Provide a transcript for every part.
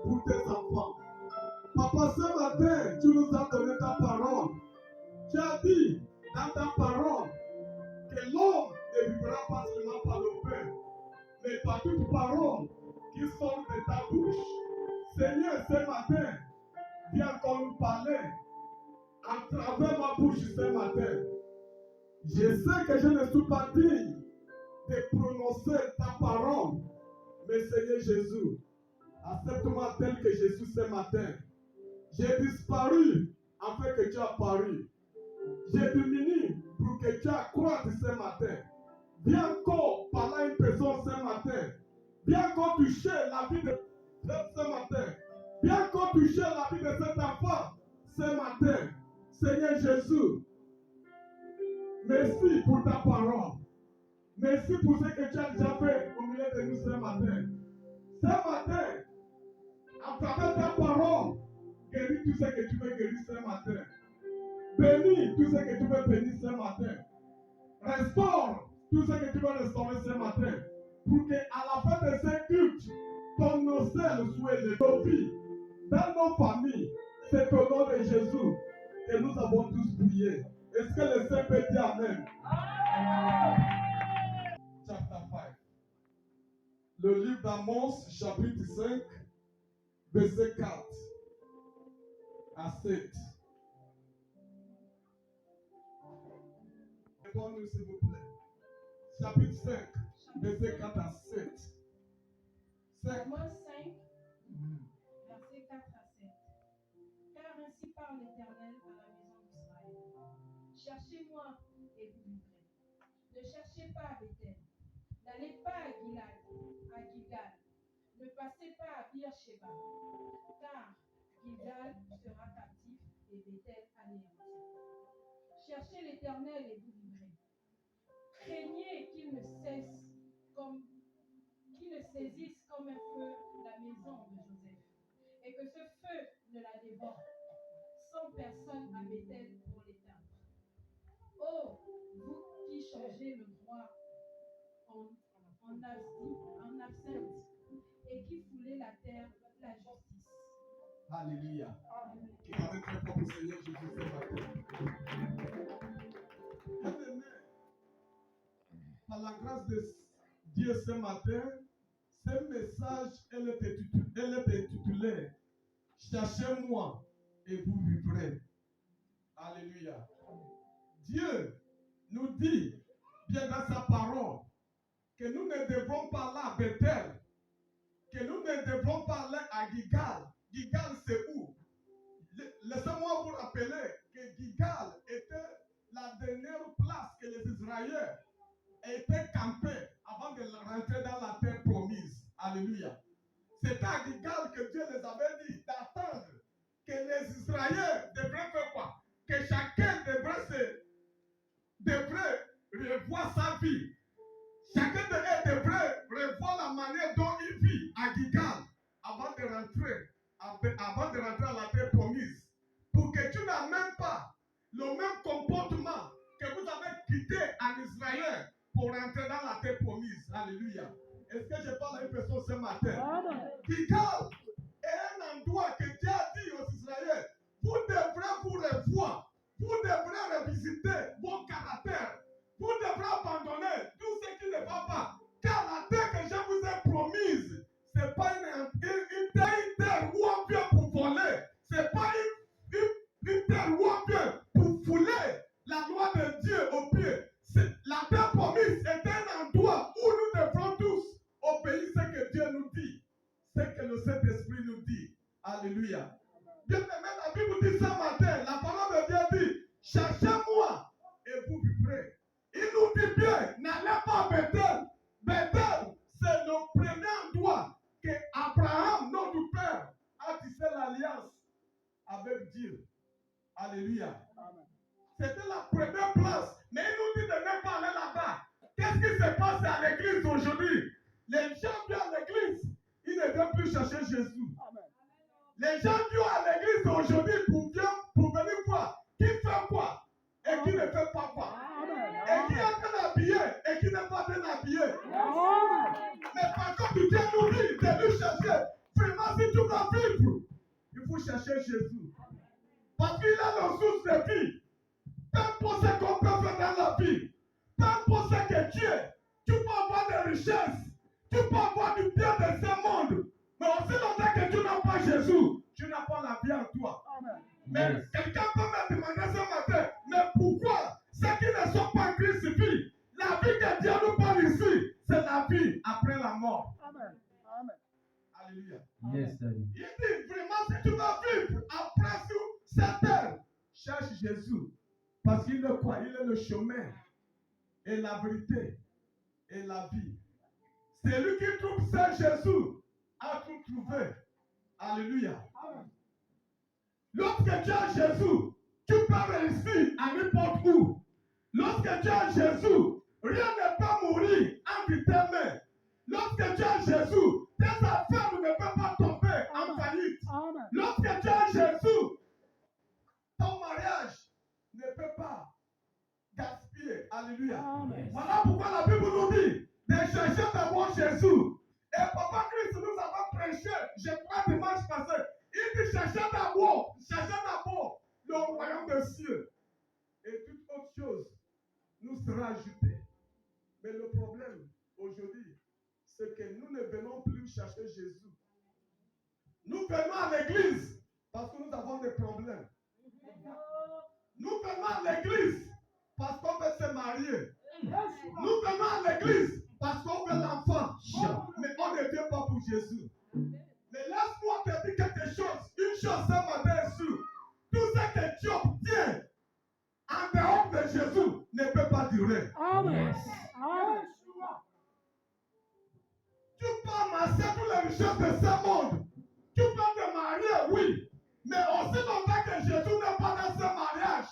pour tes enfants. Papa, ce matin, tu nous as donné ta parole. Tu as dit dans ta parole que l'homme ne vivra pas seulement par le pain, mais par toute parole qui sort de ta bouche. Seigneur, ce matin, viens encore nous parler à travers ma bouche ce matin. Je sais que je ne suis pas digne de prononcer ta parole, mais Seigneur Jésus, accepte-moi tel que je suis ce matin. J'ai disparu afin que tu apparu. J'ai diminué pour que tu accroisses ce matin. Viens encore parler à une personne ce matin. Viens encore toucher la vie de ce matin. Viens encore toucher la vie de cet enfant ce matin. Seigneur Jésus, merci pour ta parole. Merci pour ce que tu as déjà fait au milieu de nous ce matin. Ce matin, à travers ta parole, guéris tout ce que tu veux guérir ce matin. Bénis tout ce que tu veux bénir ce matin. Restaure tout ce que tu veux restaurer ce matin. Pour qu'à la fin de ce culte, ton nom soit élevé. Nos vies, dans nos familles, c'est au nom de Jésus que nous avons tous prié. Est-ce que le Saint peut dire Amen? Chapter 5. Le livre d'Amos, chapitre 5, verset 4 à 7. Répondez-nous s'il vous plaît. Chapitre 5, verset 4 à 7. Amos 5, verset 4 à 7. Car ainsi parle l'Éternel à la maison d'Israël. Cherchez-moi et vous vivrez. Ne cherchez pas à Bethel. N'allez pas à Gilgal. Ne passez pas à Beersheba. Car Gilgal sera captif et Bethel anéanti. Cherchez l'Éternel et vous vivrez. Craignez qu'il ne saisisse comme un feu la maison de Joseph, et que ce feu ne la dévore. 100 personnes à Bethel pour l'éteindre. Oh, vous qui changez le droit en absinthe, et qui foulez la terre, la justice. Alléluia. Qui va mettre très fort pour Seigneur Jésus ce matin. Bien-aimé, par la grâce de Dieu ce matin, ce message, elle est intitulée Cherchez-moi et vous vivrez. Alléluia. Dieu nous dit, bien dans sa parole, que nous ne devrons pas aller à Bethel, que nous ne devrons pas aller à Gilgal. Gilgal, c'est où? Laissez-moi vous rappeler que Gilgal était la dernière place que les Israéliens étaient campés avant de rentrer dans la terre promise. Alléluia. C'était à Gilgal que Dieu les avait dit d'attendre que les Israéliens devraient faire quoi? Que chacun devrait revoir sa vie. Chacun de eux devrait revoir la manière dont il vit à Gilgal avant de rentrer à la terre promise. Pour que tu n'aies même pas le même comportement que vous avez quitté en Israël pour rentrer dans la terre promise. Alléluia. Est-ce que je parle à une personne ce matin? Gilgal est un endroit que Dieu a dit aux Israéliens, vous devrez vous revoir, vous devrez revisiter vos caractères, vous devrez abandonner tout ce qui ne va pas. Car la terre que je vous ai promise, ce n'est pas une terre où on vient pour voler, ce n'est pas une terre où on vient pour fouler la loi de Dieu au pied. La terre promise est un endroit où nous devrons tous obéir ce que Dieu nous dit, ce que le Saint-Esprit nous dit. Alléluia. Bien aimé, la Bible dit ce matin, la parole de Dieu dit, cherchez-moi et vous vivrez. Il nous dit bien, n'allez pas à Bethel. Bethel, c'est le premier endroit que Abraham, notre père, a tissé l'alliance avec Dieu. Alléluia. C'était la première place. Mais il nous dit de ne pas aller là-bas. Qu'est-ce qui se passe à l'église aujourd'hui? Les gens viennent à l'église, ils ne viennent plus chercher Jésus. Amen. Les gens viennent à l'église aujourd'hui pour venir voir qui fait quoi et qui ne fait pas quoi. Amen. Et qui est bien habillé et qui n'est pas bien habillé. Amen. Mais par contre, Dieu nous dit de lui chercher. Vraiment, si tu veux vivre, il faut chercher Jésus. Parce qu'il est la source de vie. Peu importe ce qu'on peut faire dans la vie, peu importe ce que tu peux avoir des richesses, tu peux avoir du bien de ce monde, mais aussi longtemps que tu n'as pas Jésus, tu n'as pas la vie en toi. Mais quelqu'un peut me demander ce matin, mais pourquoi ceux qui ne sont pas crucifiés, la vie que Dieu nous parle ici, c'est la vie après la mort. Amen. Alléluia. Yes, Daddy. Il dit vraiment, si tu veux vivre après sur cette terre, cherche Jésus. Parce qu'il est quoi? Il est le chemin et la vérité et la vie. C'est lui qui trouve ça, Jésus a tout trouvé. Alléluia. Lorsque tu as Jésus, tu peux réussir à n'importe où. Lorsque tu as Jésus, rien ne peut mourir entre tes mains. Lorsque tu as Jésus, tes affaires ne peuvent pas tomber en faillite. Lorsque tu as Jésus, ton mariage ne peut pas gaspiller. Alléluia. Voilà pourquoi la Bible nous dit de chercher d'abord Jésus. Et Papa Christ nous a prêché, je crois dimanche passé, il dit chercher d'abord le royaume des cieux. Et toute autre chose nous sera ajoutée. Mais le problème aujourd'hui, c'est que nous ne venons plus chercher Jésus. Nous venons à l'église parce que nous avons des problèmes. Nous venons à l'église parce qu'on veut se marier. Nous venons à l'église parce qu'on veut l'enfant. Mais on ne vient pas pour Jésus. Mais laisse-moi te dire quelque chose. Une chose ce matin est sûre. Tout ce que tu obtiens en dehors de Jésus ne peut pas durer. Tu peux amasser toutes les richesses de ce monde. Tu peux te marier, oui. Mais aussi longtemps que Jésus n'est pas dans ce mariage,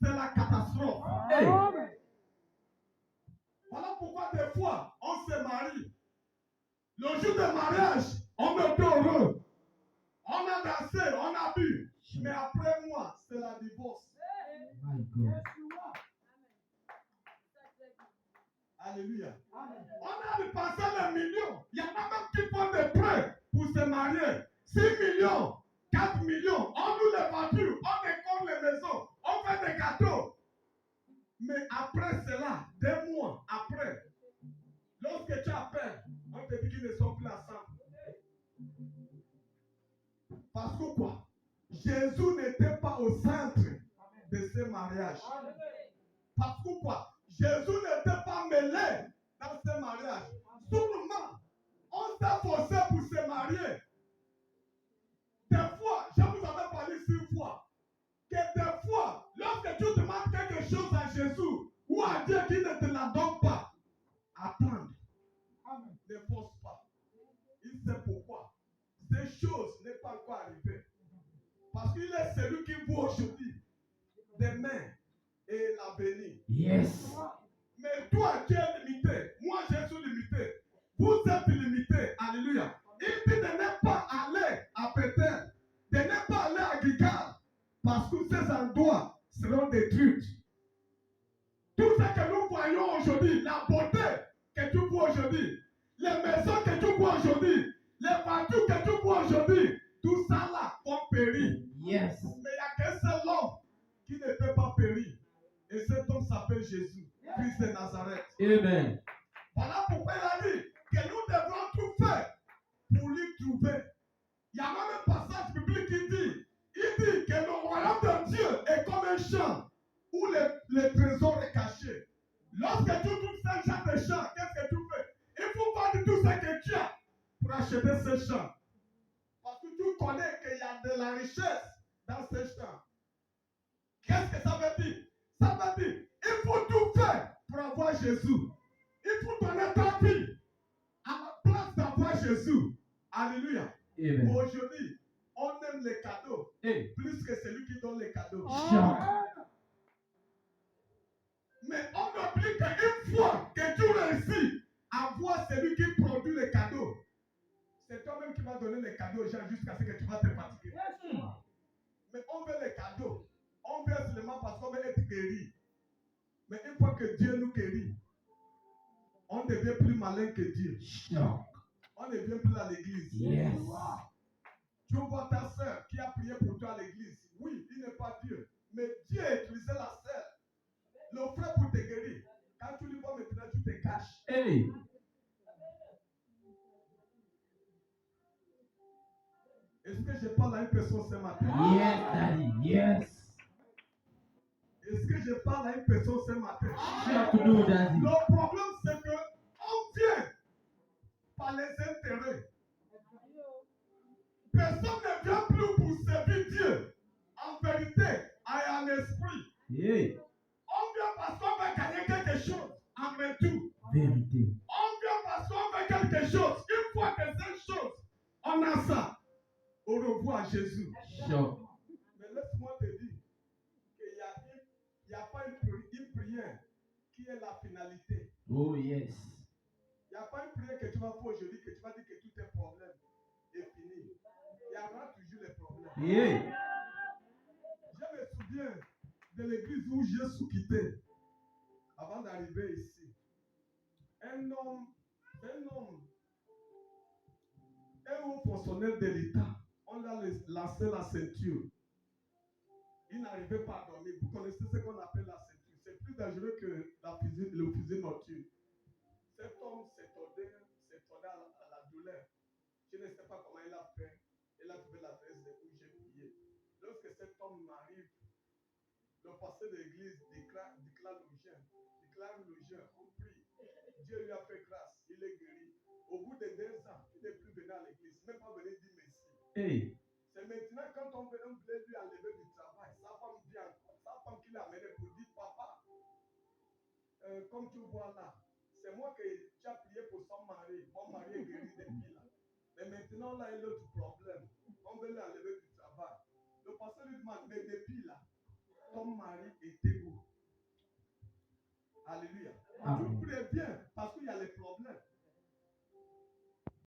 c'est la catastrophe. Voilà pourquoi des fois, on se marie. Le jour du mariage, on est heureux. On a dansé, on a bu. Mais après moi, c'est la divorce. My God. Alléluia. On a dépensé les millions. Il y en a même qui font des prêts pour se marier. 6 millions, 4 millions. On loue les voitures, on décore les maisons, on fait des gâteaux. Mais après cela, 2 mois après, lorsque tu appelles, on te dit qu'ils ne sont plus ensemble. Parce que quoi? Jésus n'était pas au centre de ce mariage. Parce que quoi? Jésus n'était pas mêlé dans ce mariage. Seulement, on s'est forcé pour se marier. Des fois, je vous avais parlé 6 fois, que des fois, lorsque tu demandes quelque chose à Jésus ou à Dieu qui ne te la donne pas, attends. Ne force pas. Il sait pourquoi. Ces choses n'est pas encore arrivées. Parce qu'il est celui qui vous aujourd'hui, demain et l'avenir. Yes. Mais toi, tu es limité. Moi, je suis limité. Vous êtes limité. Alléluia. Il dit de ne pas aller à Bethel, de ne pas aller à Gilgal, parce que ces endroits seront détruits. Tout ce que nous voyons aujourd'hui, la beauté que tu vois aujourd'hui, les maisons que tu vois aujourd'hui, les voitures que tu vois aujourd'hui, tout ça là vont périr. Yes. Mais il n'y a qu'un seul homme qui ne peut pas périr. Et cet homme s'appelle Jésus, Christ de Nazareth. Amen. Voilà pourquoi il a dit que nous devrons tout faire pour lui trouver. Il y a même un passage biblique qui dit, que le royaume de Dieu est comme un champ où le trésor est caché. Lorsque tu trouves ce genre de champ, qu'est-ce que tu fais? Il faut vendre tout ce que tu as pour acheter ce champ. Parce que tu connais qu'il y a de la richesse dans ce champ. Qu'est-ce que ça veut dire? Ça veut dire, il faut tout faire pour avoir Jésus. Il faut donner ta vie à la place d'avoir Jésus. Alléluia. Amen. Aujourd'hui, on aime les cadeaux Hey. plus que celui qui donne les cadeaux. Mais on oublie qu'une fois que tu réussis à voir celui qui produit les cadeaux, c'est toi-même qui vas donner les cadeaux aux gens jusqu'à ce que tu vas te fatiguer. Mais on veut les cadeaux. On veut seulement parce qu'on veut être guéri. Mais une fois que Dieu nous guérit, on devient plus malin que Dieu. On ne vient plus à l'église. Yes. Tu vois ta sœur qui a prié pour toi à l'église. Oui, il n'est pas Dieu. Mais Dieu a utilisé la sœur, le frère pour te guérir. Quand tu lui vois maintenant, tu te caches. Hey. Est-ce que je parle à une personne ce matin? Yes, Daddy. Yes. Est-ce que je parle à une personne ce matin? Sure to do, Daddy. Le problème, c'est que on vient par les intérêts. Personne ne vient plus pour servir Dieu. En vérité, à un esprit. Hey. On vient parce qu'on veut gagner quelque chose. En tout. Vérité. On vient parce qu'on veut quelque chose. Une fois que cette chose, on a ça. Au revoir Jésus. Sure. Mais laisse-moi te dire qu'il n'y a pas une prière qui est la finalité. Oh, yes. Il n'y a pas une prière que tu vas faire aujourd'hui que tu vas dire que tous tes problèmes est fini. Il y aura toujours les problèmes. Yeah. Je me souviens de l'église où Jésus quittait avant d'arriver ici. Un homme, un haut fonctionnaire de l'État, on l'a lancé la ceinture. Il n'arrivait pas à dormir. Vous connaissez ce qu'on appelle la ceinture. C'est plus dangereux que le fusil nocturne. Cet homme s'est tourné à la douleur. Je ne sais pas comment il a fait. Il a trouvé l'adresse de où j'ai prié. Lorsque cet homme m'arrive, le pasteur de l'église déclare le jeûne. Déclare le jeûne. On prie. Dieu lui a fait grâce. Il est guéri. Au bout de 2 ans, il n'est plus venu à l'église. Même pas venu dire merci. Hey. C'est maintenant quand on voulait lui enlever du travail, sa femme vient encore. Sa femme qui l'a amené pour dire papa, comme tu vois là, c'est moi qui as prié pour son mari. Mon mari est guéri depuis là. Mais maintenant là, il a l'autre problème. On veut lui enlever du travail. Le pasteur lui demande, mais depuis là, ton mari était où? Alléluia. Amen.